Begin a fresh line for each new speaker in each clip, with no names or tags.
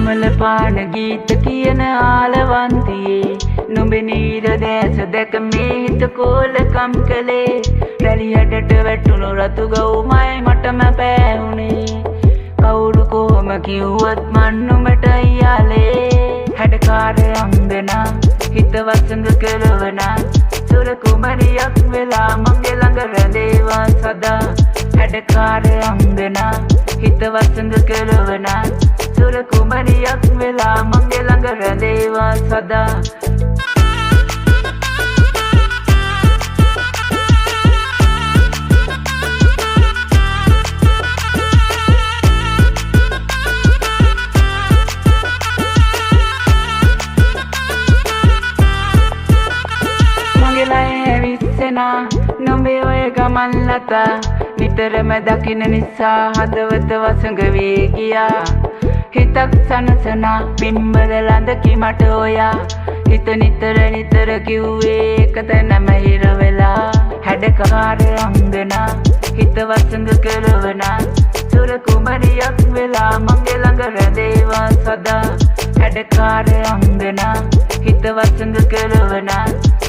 කමල පාන ගීත කියන ආලවන්තියේ නුඹේ නීර දැස දැක මේ හිත කෝලකම් කළේ රැලි හැඩට වැටුණු රතු ගවුමයි මටම පෑහුනේ කවුරු කොහොම කිව්වත් මන් නුඹට අයියාලේ හැඩකාර අංගනා හිත වසඟ කරවනා සුර කුමරියක් වෙලා මගේ ළඟ රැඳේවා සදා හැඩකාර අංගනා හිත වසඟ කරවනා සුර කුමරියක් වෙලා මගේ ළඟ රැඳේවා සදා නොඹේ ඔය ගමන් ලතා නිතරම දකින නිසා හදවත වසඟ වී ගියා හිතක් සනසනා පින්බර ළඳකි මට ඔයා හිත නිතර නිතර කිව්වේ එක තැනම හිර වෙලා හැඩකාර අංගනා හිත වසඟ කරවනා සුර කුමරියක් වෙලා මගේ ළඟ රැඳේවා සදා හැඩකාර අංගනා හිත වසඟ කරවනා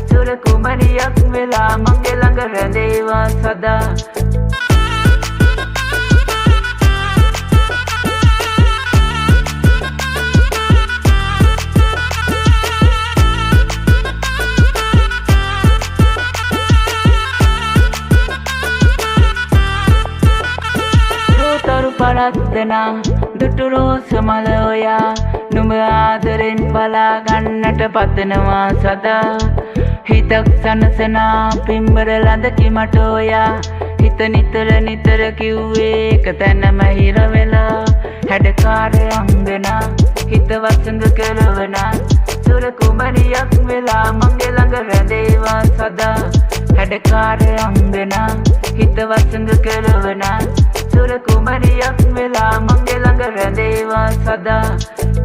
සුර කුමරියක් වෙලා මගේ ළඟ රැඳේවා සදා රෝතරු පරද්දනා දුටු රෝස මල ඔයා නුඹ ආදරෙන් බලා ගන්නට පතනවා සදා හිතක් සනසනා පින්බර ළඳකි මට ඔයා හිත නිතර නිතර කිව්වේ එක තැනම හිර වෙලා හැඩකාර අංගනා හිත වසඟ කරවනා සුර කුමරියක් වෙලා මගේ ළඟ රැඳේවා සදා හැඩකාර අංගනා හිත වසඟ කරවනා සුර කුමරියක් වෙලා මගේ ළඟ රැඳේවා සදා